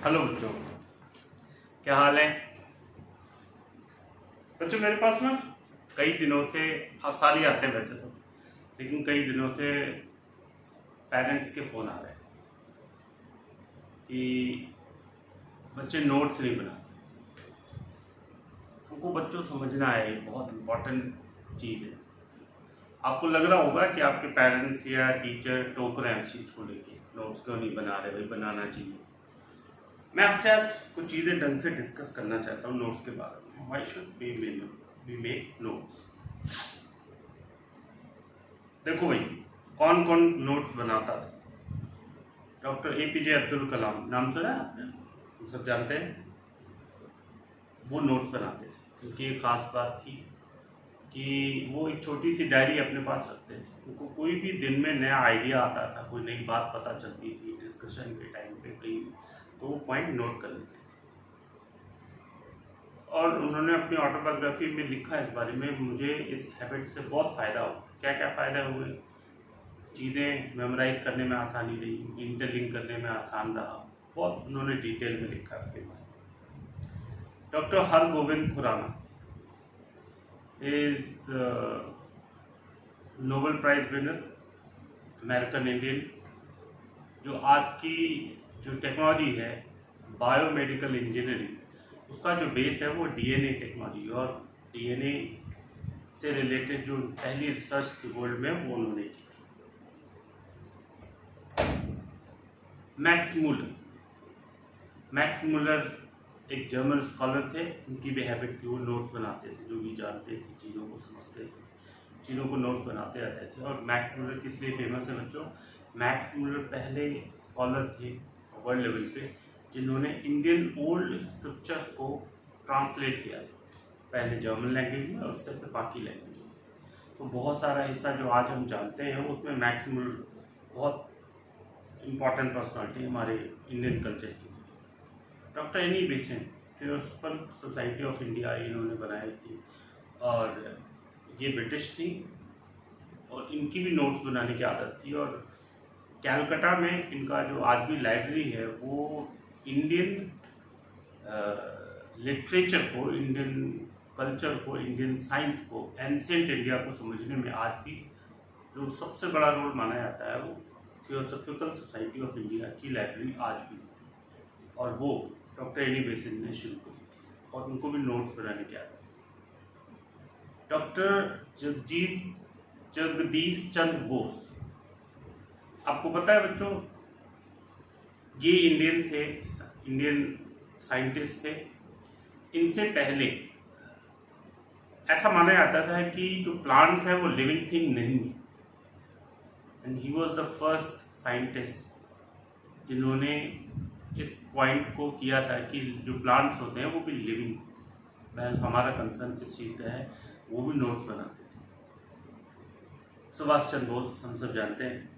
Hello बच्चों, क्या हाल है बच्चों। मेरे पास ना कई दिनों से, आप साल ही आते हैं वैसे तो, लेकिन कई दिनों से पेरेंट्स के फ़ोन आ रहे हैं कि बच्चे नोट्स नहीं बनाते। हमको बच्चों समझना है, ये बहुत इम्पोर्टेंट चीज़ है। आपको लग रहा होगा कि आपके पेरेंट्स या टीचर टोक रहे हैं इस चीज़ को लेके, नोट्स क्यों नहीं बना रहे, भाई बनाना चाहिए। मैं आपसे आज कुछ चीज़ें ढंग से डिस्कस करना चाहता हूँ नोट्स के बारे में। Why should we make notes. देखो भाई, कौन कौन नोट्स बनाता था। डॉक्टर एपीजे अब्दुल कलाम, नाम सुना है आपने, हम सब जानते हैं। वो नोट्स बनाते थे। उनकी एक खास बात थी कि वो एक छोटी सी डायरी अपने पास रखते थे। उनको कोई भी दिन में नया आइडिया आता था, कोई नई बात पता चलती थी डिस्कशन के टाइम पे कहीं, तो वो पॉइंट नोट कर लेते थे। और उन्होंने अपनी ऑटोबायोग्राफी में लिखा इस बारे में, मुझे इस हैबिट से बहुत फ़ायदा हुआ। क्या क्या फ़ायदा हुए? चीज़ें मेमोराइज करने में आसानी रही, इंटरलिंक करने में आसान रहा। बहुत उन्होंने डिटेल में लिखा उसके बारे में। Doctor Hargobind Khorana is Nobel prize winner, American Indian. जो आज की जो टेक्नोलॉजी है, बायोमेडिकल इंजीनियरिंग, उसका जो बेस है वो डीएनए टेक्नोलॉजी, और डीएनए से रिलेटेड जो पहली रिसर्च वर्ल्ड में वो उन्होंने की। मैक्स मूलर एक जर्मन स्कॉलर थे। उनकी भी हैबिट थी, वो नोट्स बनाते थे, जो भी जानते थे, चीज़ों को समझते थे, चीज़ों को नोट्स बनाते रहते थे। और मैक्स मूलर किस लिए फेमस है बच्चों? मैक्स मूलर पहले स्कॉलर थे वर्ल्ड लेवल पे जिन्होंने इंडियन ओल्ड स्क्रिप्चर्स को ट्रांसलेट किया था, पहले जर्मन लैंग्वेज में और उससे फिर बाकी लैंग्वेज में। तो बहुत सारा हिस्सा जो आज हम जानते हैं उसमें मैक्स मूलर बहुत इम्पॉर्टेंट पर्सनालिटी हमारे इंडियन कल्चर की। Doctor Annie Besant theosophical society of India इन्होंने बनाई थी, और ये ब्रिटिश थी, और इनकी भी नोट्स बनाने की आदत थी। और कैलकाटा में इनका जो आज भी लाइब्रेरी है वो इंडियन लिटरेचर को, इंडियन कल्चर को, इंडियन साइंस को, एंशिएंट इंडिया को समझने में आज भी जो सबसे बड़ा रोल माना जाता है वो थियोसॉफिकल सोसाइटी ऑफ इंडिया की लाइब्रेरी आज भी, और वो डॉक्टर एनी बेसेंट ने शुरू करी थी, और उनको भी नोट्स बनाने की आदत। डॉक्टर जगदीश चंद्र बोस, आपको पता है बच्चों, ये इंडियन साइंटिस्ट थे। इनसे पहले ऐसा माना जाता था कि जो प्लांट्स हैं वो लिविंग थिंग नहीं है, and he was the first scientist जिन्होंने इस पॉइंट को किया था कि जो प्लांट्स होते हैं वो भी लिविंग। हमारा कंसर्न इस चीज़ का है, वो भी नोट्स बनाते थे। सुभाष चंद्र बोस हम सब जानते हैं,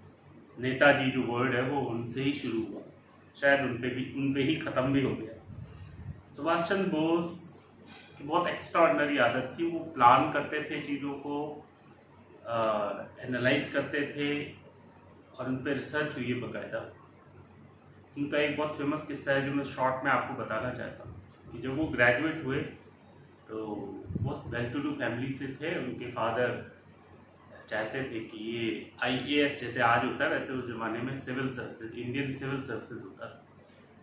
नेताजी जो वर्ड है वो उनसे ही शुरू हुआ, शायद उन पे ही ख़त्म भी हो गया। सुभाष चंद्र बोस की बहुत एक्स्ट्राऑर्डिनरी आदत थी, वो प्लान करते थे चीज़ों को, एनालाइज करते थे, और उन पर रिसर्च हुई है बाकायदा। उनका एक बहुत फेमस किस्सा है जो मैं शॉर्ट में आपको बताना चाहता हूँ कि जब वो ग्रेजुएट हुए तो बहुत वेल टू डू फैमिली से थे। उनके फादर चाहते थे कि ये आईएएस जैसे आज होता है वैसे उस ज़माने में civil services, Indian civil services होता था,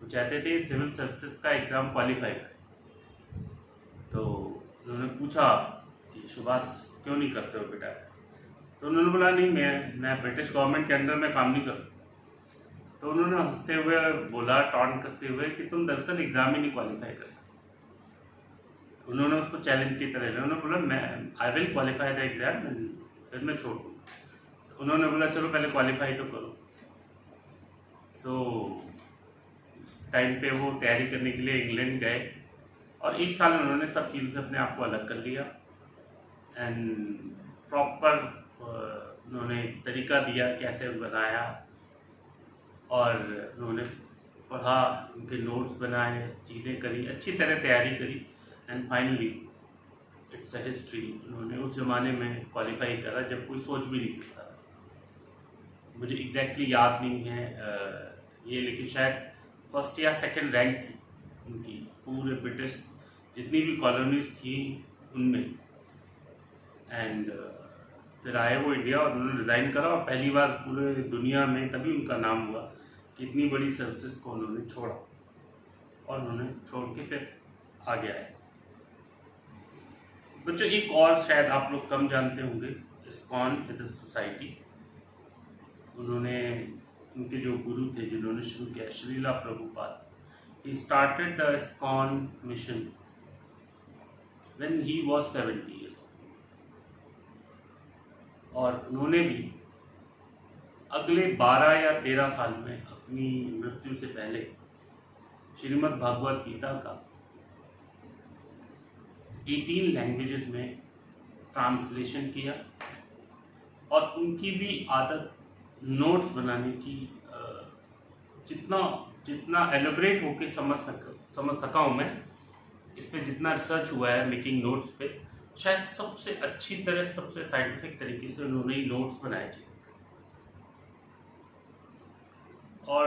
वो चाहते थे सिविल सर्विसेज का एग्ज़ाम क्वालिफाई करें। तो उन्होंने पूछा कि सुभाष क्यों नहीं करते हो बेटा? तो उन्होंने बोला नहीं, मैं ब्रिटिश गवर्नमेंट के अंडर में काम नहीं कर सकता। तो उन्होंने हंसते हुए बोला, टॉन्ट करते हुए, कि तुम दरअसल एग्ज़ाम ही नहीं क्वालिफाई कर सकते। उन्होंने उसको चैलेंज की तरह लिया। उन्होंने बोला मैं I will qualify the exam, फिर मैं छोड़ दूँ। उन्होंने बोला चलो पहले क्वालिफाई तो करो। सो टाइम पे वो तैयारी करने के लिए इंग्लैंड गए, और एक साल उन्होंने सब चीज़ों से अपने आप को अलग कर लिया, एंड प्रॉपर उन्होंने तरीका दिया कैसे बनाया, और उन्होंने पढ़ा, उनके नोट्स बनाए, चीज़ें करी, अच्छी तरह तैयारी करी, and finally it's a history. उन्होंने उस ज़माने में क्वालिफाई करा जब कोई सोच भी नहीं सकता था। मुझे एग्जैक्टली याद नहीं है ये, लेकिन शायद फर्स्ट या सेकंड रैंक थी उनकी पूरे ब्रिटिश जितनी भी कॉलोनीज थी उनमें। एंड फिर आए वो इंडिया और उन्होंने रिज़ाइन करा और पहली बार पूरे दुनिया में तभी उनका नाम हुआ कि इतनी बड़ी सर्विसेज को उन्होंने छोड़ा और उन्होंने छोड़ के फिर आगे आए। बच्चों एक और शायद आप लोग कम जानते होंगे, इस्कॉन इज अ सोसाइटी। उन्होंने उनके जो गुरु थे जिन्होंने शुरू किया Srila Prabhupada, he started the ISKCON mission when he was 70 years और उन्होंने भी अगले 12 या 13 साल में अपनी मृत्यु से पहले श्रीमद् भागवत गीता का 18 लैंग्वेजेस में ट्रांसलेशन किया। और उनकी भी आदत नोट्स बनाने की, जितना एलोबरेट होके समझ सका हूँ मैं, इस पे जितना रिसर्च हुआ है मेकिंग नोट्स पे, शायद सबसे अच्छी तरह सबसे साइंटिफिक तरीके से उन्होंने ही नोट्स बनाए थे। और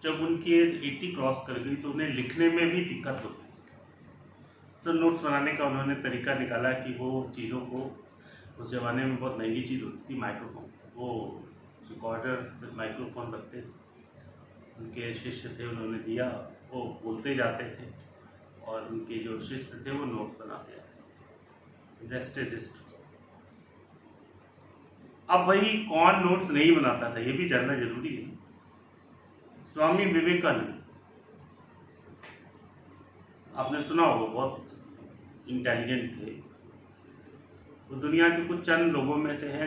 जब उनकी एज 80 क्रॉस कर गई तो उन्हें लिखने में भी दिक्कत होती थी। सो नोट्स बनाने का उन्होंने तरीका निकाला कि वो चीज़ों को, उस ज़माने में बहुत महंगी चीज़ होती थी माइक्रोफोन, वो रिकॉर्डर विद माइक्रोफोन रखते थे, उनके शिष्य थे उन्होंने दिया, वो बोलते जाते थे और उनके जो शिष्य थे वो नोट्स बनाते जाते थे। Rest is history. अब भाई कौन नोट्स नहीं बनाता था ये भी जानना जरूरी है। स्वामी विवेकानंद, आपने सुना होगा, बहुत इंटेलिजेंट थे। वो दुनिया के कुछ चंद लोगों में से हैं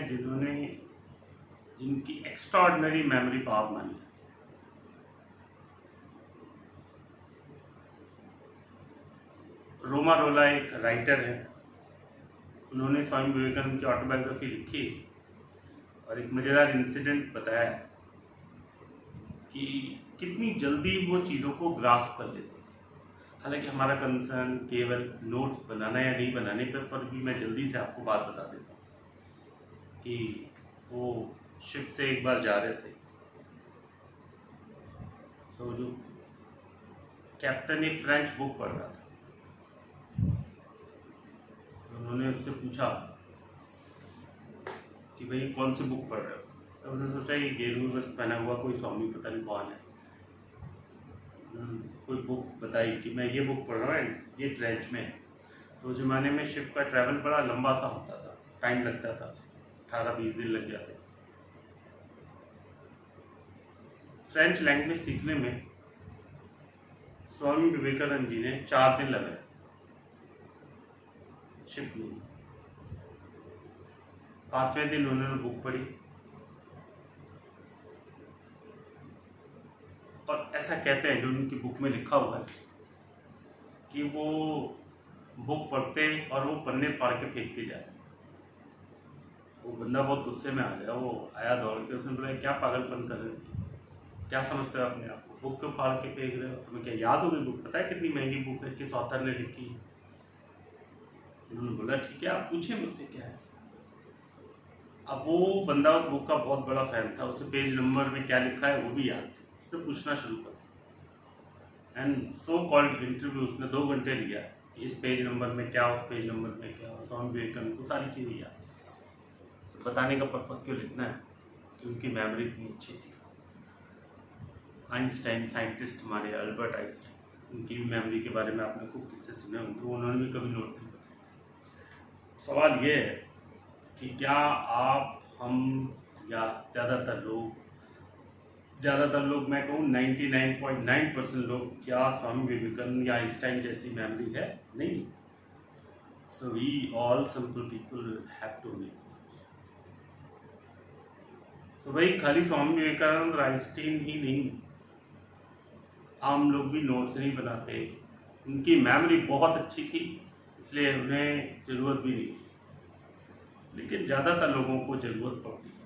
जिनकी एक्स्ट्राऑर्डिनरी मेमोरी पावर मानी। रोमा रोला एक राइटर है, उन्होंने स्वामी विवेकानंद की ऑटोबायोग्राफी लिखी और एक मज़ेदार इंसिडेंट बताया कि कितनी जल्दी वो चीज़ों को ग्रास्प कर लेते थे। हालांकि हमारा कंसर्न केवल नोट्स बनाना या नहीं बनाने पर भी मैं जल्दी से आपको बात बता देता हूँ कि वो शिप से एक बार जा रहे थे। सो जो कैप्टन एक फ्रेंच बुक पढ़ रहा था, उन्होंने उससे पूछा कि भाई कौन सी बुक पढ़ रहे हो। तो उन्होंने सोचा ये गेरू बस पहना हुआ कोई स्वामी पता नहीं कौन है, कोई बुक बताई कि मैं ये बुक पढ़ रहा हूँ, ये फ्रेंच में है। तो उस ज़माने में शिप का ट्रैवल बड़ा लंबा सा होता था, टाइम लगता था, 18-20 दिन लग जाते। फ्रेंच लैंग्वेज सीखने में स्वामी विवेकानंद जी ने 4 दिन लगाए शिप में। 5वें दिन उन्होंने बुक पढ़ी और ऐसा कहते हैं जो उनकी बुक में लिखा हुआ है कि वो बुक पढ़ते और वो पन्ने फाड़ के फेंकते जाए। वो बंदा बहुत गुस्से में आ गया, वो आया दौड़ के, उसने बोला क्या पागलपन कर रहे हो, क्या समझते हो अपने आप को, बुक क्यों फाड़ के फेंक रहे हो, तुम्हें क्या याद होगी बुक, पता है कितनी महंगी बुक है, किस ऑथर ने लिखी है। उन्होंने बोला ठीक है आप पूछिए मुझसे क्या है। अब वो बंदा उस बुक का बहुत बड़ा फैन था, उसे पेज नंबर में क्या लिखा है वो भी याद था, उसने पूछना शुरू कर एंड सो कॉल्ड इंटरव्यू उसने 2 घंटे लिया, इस पेज नंबर में क्या, उस पेज नंबर में क्या, स्वामी विवेकानंद को सारी चीज़ें याद। बताने का पर्पस क्यों लिखना है कि उनकी मेमोरी इतनी अच्छी थी। आइंस्टाइन साइंटिस्ट हमारे अल्बर्ट आइंस्टाइन, उनकी भी मेमोरी के बारे में आपने खूब किस्से सुने होंगे, उन्होंने भी कभी नोट नहीं बनाए। सवाल ये है कि क्या आप, हम या ज़्यादातर लोग मैं कहूँ 99.9% लोग, क्या स्वामी विवेकानंद या आइंस्टाइन जैसी मेमोरी है? नहीं। So we all simple people have to make. तो भाई खाली स्वामी विवेकानंद और आइंस्टाइन ही नहीं, आम लोग भी नोट्स नहीं बनाते। उनकी मेमोरी बहुत अच्छी थी इसलिए उन्हें ज़रूरत भी नहीं थी, लेकिन ज़्यादातर लोगों को ज़रूरत पड़ती है।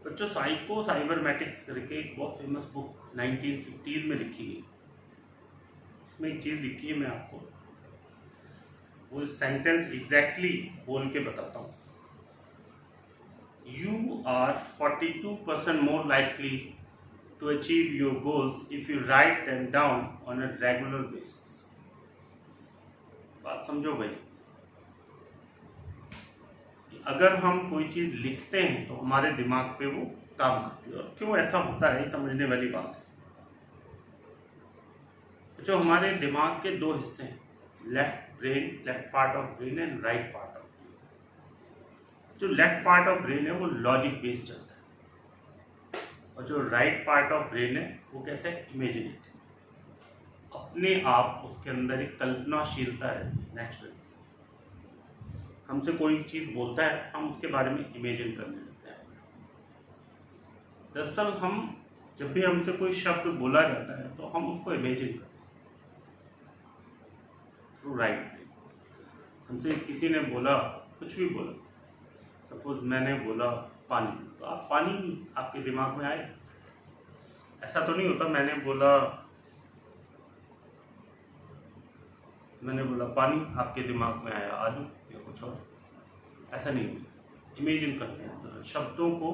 बच्चों साइको साइबरमेटिक्स करके एक बहुत फेमस बुक 1950s में लिखी गई, उसमें एक चीज़ लिखी है, मैं आपको वो सेंटेंस एग्जैक्टली बोल के बताता हूँ। you are 42% more likely to achieve your goals if you write them down on a regular basis. बात समझो भाई, अगर हम कोई चीज लिखते हैं तो हमारे दिमाग पे वो काम करती है। और क्यों ऐसा होता है, समझने वाली बात है। जो हमारे दिमाग के दो हिस्से हैं, left part of brain and right part of brain. जो लेफ्ट पार्ट ऑफ ब्रेन है वो लॉजिक बेस्ड चलता है, और जो राइट पार्ट ऑफ ब्रेन है वो कैसे इमेजिनेटिव। अपने आप उसके अंदर एक कल्पनाशीलता रहती है नेचुरली। हमसे कोई चीज बोलता है, हम उसके बारे में इमेजिन करने लगते हैं। दरअसल हम जब भी हमसे कोई शब्द बोला जाता है तो हम उसको इमेजिन करते हैं थ्रू राइट ब्रेन। हमसे किसी ने बोला, कुछ भी बोला, सपोज मैंने बोला पानी, तो आप पानी आपके दिमाग में आए। ऐसा तो नहीं होता मैंने बोला पानी आपके दिमाग में आया आलू या कुछ और, ऐसा नहीं होता। इमेजिन करते हैं तो शब्दों को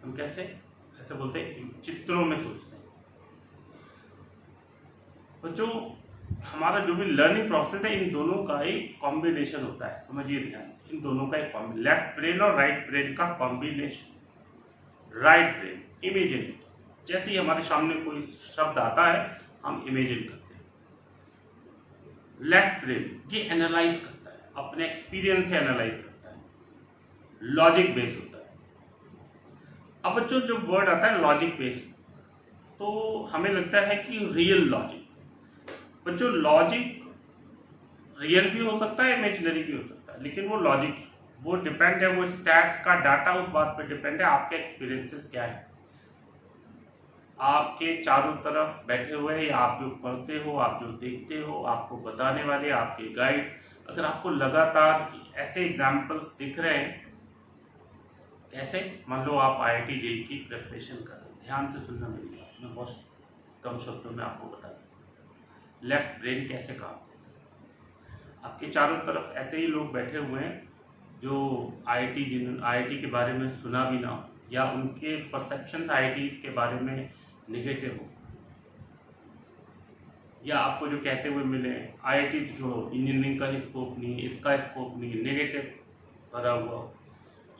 हम कैसे ऐसे बोलते हैं, चित्रों में सोचते हैं। तो जो हमारा जो भी लर्निंग प्रोसेस है, इन दोनों का एक कॉम्बिनेशन होता है। समझिए ध्यान से, इन दोनों का एक लेफ्ट ब्रेन और राइट ब्रेन का कॉम्बिनेशन। राइट ब्रेन इमेजिनेट, जैसे ही हमारे सामने कोई शब्द आता है हम इमेजिन करते हैं। लेफ्ट ब्रेन ये एनालाइज करता है, अपने एक्सपीरियंस से एनालाइज करता है, लॉजिक बेस होता है। अब बच्चों जो वर्ड आता है लॉजिक बेस, तो हमें लगता है कि रियल लॉजिक। बच्चों लॉजिक रियल भी हो सकता है, इमेजिनरी भी हो सकता है, लेकिन वो लॉजिक वो डिपेंड है, वो स्टैट्स का डाटा उस बात पे डिपेंड है आपके एक्सपीरियंसेस क्या है। आपके चारों तरफ बैठे हुए, या आप जो पढ़ते हो, आप जो देखते हो, आपको बताने वाले आपके गाइड, अगर आपको लगातार ऐसे एग्जाम्पल्स दिख रहे हैं, कैसे मान लो आप IIT JEE की प्रिपरेशन कर रहे हैं, ध्यान से सुनना मेरी बात, मैं बहुत कम शब्दों में आपको बता दूँ लेफ्ट ब्रेन कैसे काम करता है। आपके चारों तरफ ऐसे ही लोग बैठे हुए हैं जो IIT के बारे में सुना भी ना हो, या उनके परसेप्शंस IITs के बारे में निगेटिव हो, या आपको जो कहते हुए मिले IIT जो इंजीनियरिंग का ही स्कोप नहीं, इसका स्कोप नहीं, नेगेटिव भरा हुआ,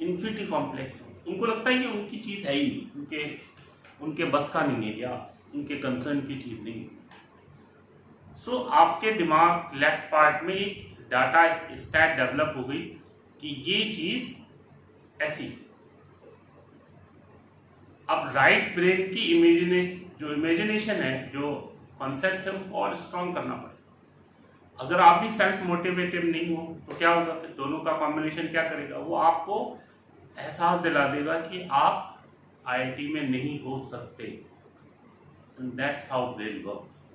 इन्फिनिटी कॉम्प्लेक्स हो, उनको लगता है कि उनकी चीज़ है ही नहीं, उनके बस का नहीं है, या उनके कंसर्न की चीज़ नहीं है। सो आपके दिमाग लेफ्ट पार्ट में एक डाटा स्टैट डेवलप हो गई कि ये चीज़ ऐसी। अब राइट ब्रेन की इमेजिनेशन है, जो कॉन्सेप्ट है, उसको और स्ट्रॉन्ग करना पड़ेगा। अगर आप भी सेल्फ मोटिवेटेड नहीं हो तो क्या होगा, फिर दोनों का कॉम्बिनेशन क्या करेगा, वो आपको एहसास दिला देगा कि आप IIT में नहीं हो सकते। And that's how brain works.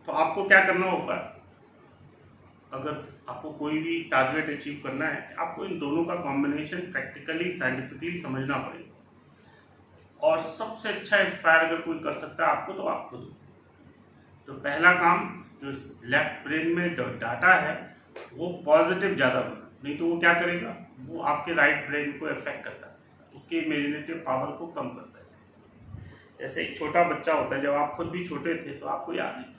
तो आपको क्या करना होगा, अगर आपको कोई भी टारगेट अचीव करना है, आपको इन दोनों का कॉम्बिनेशन प्रैक्टिकली साइंटिफिकली समझना पड़ेगा। और सबसे अच्छा इंस्पायर अगर कोई कर सकता है आपको, तो आप खुद। तो पहला काम, जो लेफ्ट ब्रेन में जो डाटा है वो पॉजिटिव ज़्यादा बना, नहीं तो वो क्या करेगा, वो आपके राइट ब्रेन को इफेक्ट करता है, उसके इमेजिनेटिव पावर को कम करता है। जैसे एक छोटा बच्चा होता है, जब आप खुद भी छोटे थे तो आपको याद है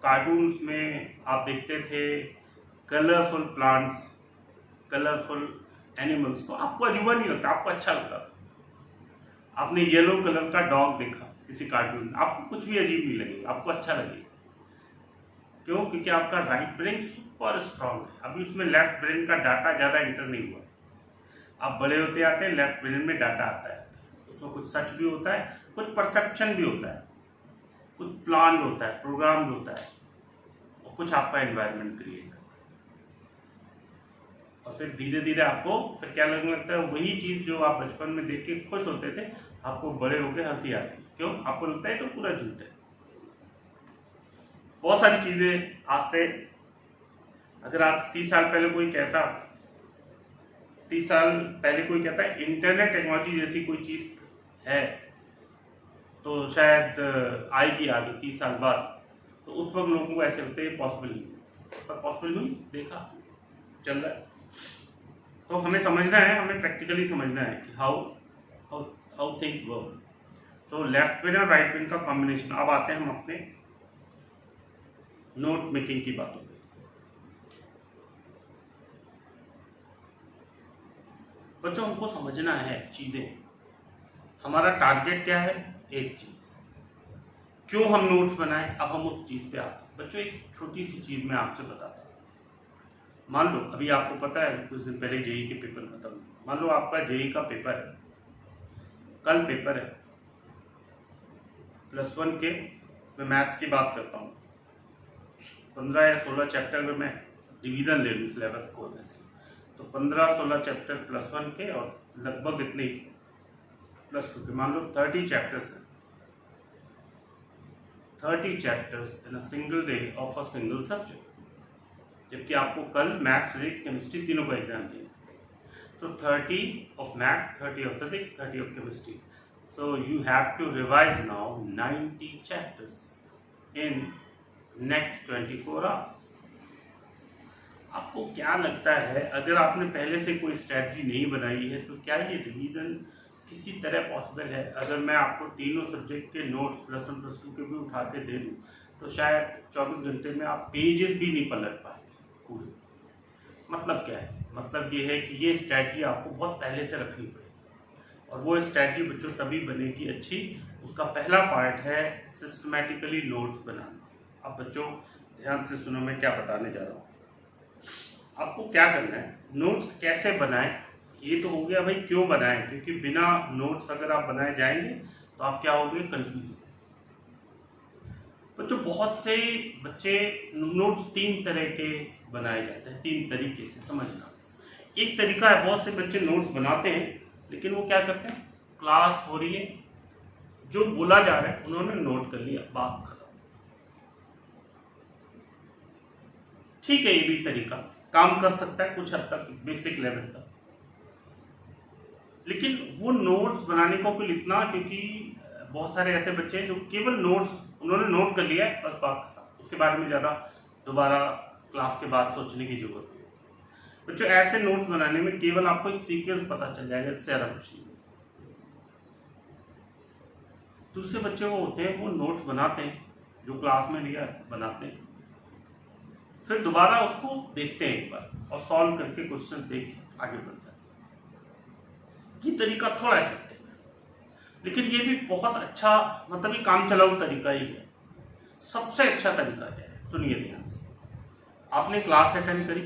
कार्टून्स में आप देखते थे कलरफुल प्लांट्स, कलरफुल एनिमल्स, तो आपको अजूबा नहीं लगता, आपको अच्छा लगता था। आपने येलो कलर का डॉग देखा किसी कार्टून में, आपको कुछ भी अजीब नहीं लगेगा, आपको अच्छा लगेगा। क्यों? क्योंकि आपका राइट ब्रेन सुपर स्ट्रांग है, अभी उसमें लेफ्ट ब्रेन का डाटा ज़्यादा इंटर नहीं हुआ। आप बड़े होते आते हैं, लेफ्ट ब्रेन में डाटा आता है, उसमें कुछ सच भी होता है, कुछ परसेप्शन भी होता है, कुछ प्लान होता है, प्रोग्राम होता है, और कुछ आपका एनवायरनमेंट क्रिएट करता है। और फिर धीरे धीरे आपको फिर क्या लगने लगता है, वही चीज़ जो आप बचपन में देख के खुश होते थे, आपको बड़े होकर हंसी आती है। क्यों? आपको लगता है तो पूरा झूठ है। बहुत सारी चीज़ें आज से, अगर आज 30 साल पहले कोई कहता, 30 साल पहले कोई कहता है इंटरनेट टेक्नोलॉजी जैसी कोई चीज़ है, तो शायद आएगी आगे 30 साल बाद, तो उस वक्त लोगों को ऐसे लगता है पॉसिबल नहीं, पर पॉसिबल नहीं, देखा चल रहा है। तो हमें समझना है, हमें प्रैक्टिकली समझना है कि how how how things work. तो लेफ्ट ब्रेन और राइट ब्रेन का कॉम्बिनेशन। अब आते हैं हम अपने नोट मेकिंग की बातों पे। बच्चों हमको समझना है चीजें, हमारा टारगेट क्या है, एक चीज, क्यों हम नोट्स बनाएं। अब हम उस चीज पे आते हैं। बच्चों एक छोटी सी चीज मैं आपसे बताता हूँ। मान लो अभी आपको पता है कुछ दिन पहले जेई के पेपर खत्म हुए। मान लो आपका जेई का पेपर है, कल पेपर है +1 के। मैं मैथ्स की बात करता हूँ, 15 या 16 चैप्टर में मैं डिवीजन ले लूँ सिलेबस को में से, तो 15-16 चैप्टर +1 के और लगभग इतने +2 के। मान लो 30 चैप्टर्स हैं, 30 chapters in a single day of a single subject. जबकि आपको कल मैथ्स, फिजिक्स, केमिस्ट्री तीनों का एग्जाम दिया। तो 30 of maths, 30 of physics, 30 of chemistry. So you have to revise now 90 chapters in next 24 hours. आपको क्या लगता है अगर आपने पहले से कोई स्ट्रैटेजी नहीं बनाई है तो क्या ये रिवीजन किसी तरह पॉसिबल है? अगर मैं आपको तीनों सब्जेक्ट के नोट्स +1 +2 के भी उठा के दे दूँ तो शायद 24 घंटे में आप पेजेस भी नहीं पलट पाएंगे पूरे। मतलब क्या है? मतलब ये है कि ये स्ट्रैटेजी आपको बहुत पहले से रखनी पड़ेगी, और वो स्ट्रैटेजी बच्चों तभी बनेगी अच्छी। उसका पहला पार्ट है सिस्टमैटिकली नोट्स बनाना। अब बच्चों ध्यान से सुनो, मैं क्या बताने जा रहा हूँ। आपको क्या करना है, नोट्स कैसे बनाएं, ये तो हो गया भाई क्यों बनाएं, क्योंकि बिना नोट्स अगर आप बनाए जाएंगे तो आप क्या होंगे, कंफ्यूज। बच्चों बहुत से बच्चे नोट्स 3 तरह के बनाए जाते हैं, 3 तरीके से समझना। एक तरीका है, बहुत से बच्चे नोट्स बनाते हैं लेकिन वो क्या करते हैं, क्लास हो रही है, जो बोला जा रहा है उन्होंने नोट कर लिया, बात खत्म। ठीक है, ये भी तरीका काम कर सकता है कुछ हद तक, बेसिक लेवल तक। लेकिन वो नोट्स बनाने को कोई लिखना, क्योंकि बहुत सारे ऐसे बच्चे हैं जो केवल नोट्स उन्होंने नोट कर लिया है, बस बात खत्म। उसके बारे में ज़्यादा दोबारा क्लास के बाद सोचने की जरूरत नहीं। बच्चों ऐसे नोट्स बनाने में केवल आपको एक सीक्वेंस पता चल जाएगा, इससे ज़्यादा कुछ नहीं। दूसरे बच्चे वो होते हैं, वो नोट्स बनाते हैं जो क्लास में लिया बनाते हैं, फिर दोबारा उसको देखते हैं एक बार और सॉल्व करके क्वेश्चन देख के आगे बढ़ जाते हैं। ये तरीका थोड़ा इफेक्टिव है, लेकिन ये भी बहुत अच्छा, मतलब ये काम चलाऊ तरीका ही है। सबसे अच्छा तरीका है, सुनिए ध्यान से। आपने क्लास अटेंड करी,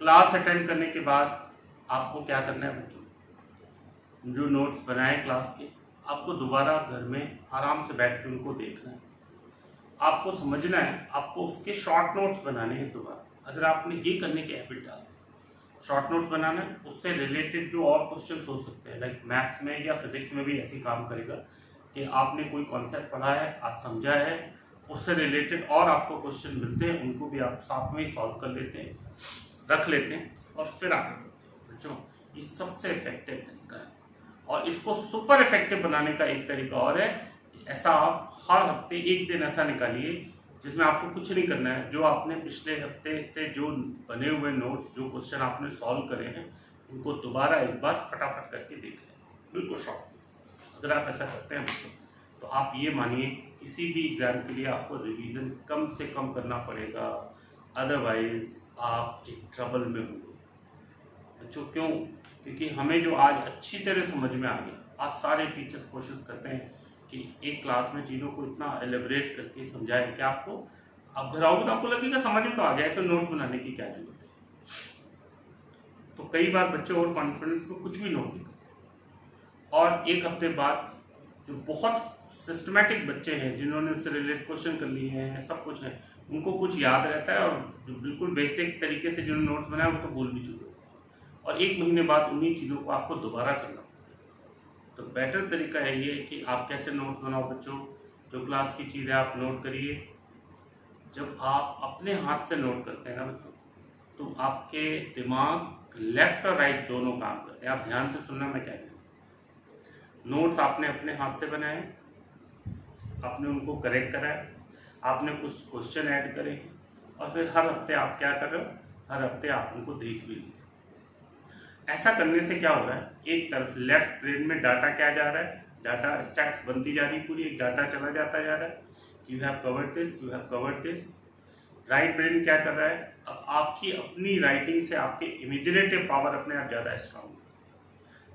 क्लास अटेंड करने के बाद आपको क्या करना है बच्चों, जो नोट्स बनाए क्लास के आपको दोबारा घर में आराम से बैठ के उनको देखना है, आपको समझना है, आपको उसके शॉर्ट नोट्स बनाने हैं दोबारा। अगर आपने ये करने की हैबिट डाल, शॉर्ट नोट्स बनाना है, उससे रिलेटेड जो और क्वेश्चन हो सकते हैं, लाइक मैथ्स में या फिजिक्स में भी ऐसे काम करेगा कि आपने कोई कॉन्सेप्ट पढ़ा है, आज समझा है, उससे रिलेटेड और आपको क्वेश्चन मिलते हैं, उनको भी आप साथ में ही सॉल्व कर लेते हैं, रख लेते हैं और फिर आगे बढ़ते हैं। बच्चों ये सबसे इफेक्टिव तरीका है, और इसको सुपर इफेक्टिव बनाने का एक तरीका और है, ऐसा आप हर हफ्ते एक दिन ऐसा निकालिए जिसमें आपको कुछ नहीं करना है, जो आपने पिछले हफ्ते से जो बने हुए नोट्स, जो क्वेश्चन आपने सॉल्व करे हैं, उनको दोबारा एक बार फटाफट करके देख लें, बिल्कुल शॉर्ट। अगर आप ऐसा करते हैं तो आप ये मानिए किसी भी एग्जाम के लिए आपको रिवीजन कम से कम करना पड़ेगा, अदरवाइज आप एक ट्रबल में होंगे। बच्चों क्यों? क्योंकि हमें जो आज अच्छी तरह समझ में आ गया, आज सारे टीचर्स कोशिश करते हैं कि एक क्लास में चीज़ों को इतना एलेबरेट करके समझाएं कि आपको, आप घर आओगे तो आपको लगेगा समझ में तो आ गया, ऐसे नोट्स बनाने की क्या जरूरत है। तो कई बार बच्चे और कॉन्फिडेंस में कुछ भी नोट नहीं करते, और एक हफ्ते बाद जो बहुत सिस्टमैटिक बच्चे हैं जिन्होंने उससे रिलेटेड क्वेश्चन कर लिए हैं, सब कुछ है, उनको कुछ याद रहता है, और जो बिल्कुल बेसिक तरीके से जिन्होंने नोट्स बनाए वो तो भूल भी चुके, और 1 महीने बाद उन्हीं चीज़ों को आपको दोबारा करना। तो बेटर तरीका है ये कि आप कैसे नोट्स बनाओ बच्चों, जो क्लास की चीज़ें आप नोट करिए। जब आप अपने हाथ से नोट करते हैं ना बच्चों, तो आपके दिमाग लेफ्ट और राइट दोनों काम करते हैं। आप ध्यान से सुनना मैं क्या कहूँ। नोट्स आपने अपने हाथ से बनाए, आपने उनको करेक्ट कराया, आपने कुछ क्वेश्चन ऐड करे, और फिर हर हफ्ते आप क्या कर रहे हो, हर हफ्ते आप उनको देख भी लिए। ऐसा करने से क्या हो रहा है, एक तरफ लेफ्ट ब्रेन में डाटा क्या जा रहा है, डाटा स्टैक्स बनती जा रही है, पूरी एक डाटा चला जाता जा रहा है, you have covered this, you have covered this. Right brain क्या कर रहा है, अब आपकी अपनी राइटिंग से आपके इमेजिनेटिव पावर अपने आप ज़्यादा स्ट्रांग है।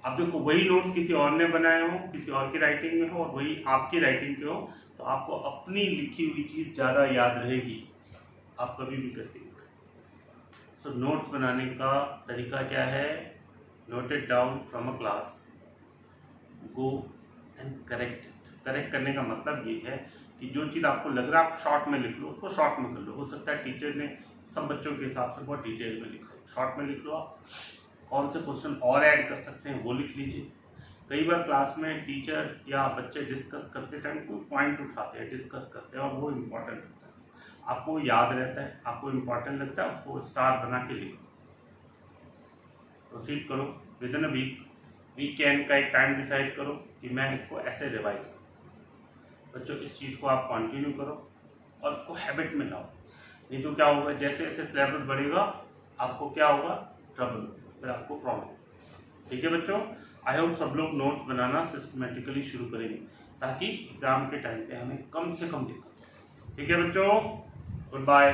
अब देखो वही नोट्स किसी और ने बनाए हो, किसी और की राइटिंग में हो और वही आपकी राइटिंग के हो, तो आपको अपनी लिखी हुई चीज़ ज़्यादा याद रहेगी, आप कभी भी करते हो। सो नोट्स बनाने का तरीका क्या है, note it down from a class, go and correct it. Correct करने का मतलब ये है कि जो चीज़ आपको लग रहा है आप शॉर्ट में लिख लो, उसको शॉर्ट में कर लो। हो सकता है टीचर ने सब बच्चों के हिसाब से बहुत डिटेल में लिखा है, शॉर्ट में लिख लो। आप कौन से क्वेश्चन और ऐड कर सकते हैं वो लिख लीजिए। कई बार क्लास में टीचर या बच्चे डिस्कस करते टाइम कोई पॉइंट उठाते हैं, डिस्कस करते हैं और वो इम्पोर्टेंट होता है, आपको याद रहता है, आपको इम्पोर्टेंट लगता है, उसको स्टार बना के लिखो। प्रोसीड करो विद इन अ वीकेंड का एक टाइम डिसाइड करो कि मैं इसको ऐसे रिवाइज करूँ। बच्चों इस चीज़ को आप कंटिन्यू करो और उसको हैबिट में लाओ, नहीं तो क्या होगा, जैसे जैसे सिलेबस बढ़ेगा आपको क्या होगा, ट्रबल, फिर आपको प्रॉब्लम। ठीक है बच्चों, आई होप सब लोग नोट्स बनाना सिस्टमेटिकली शुरू करेंगे ताकि एग्जाम के टाइम पे हमें कम से कम दिक्कत। ठीक है बच्चों, गुड बाय।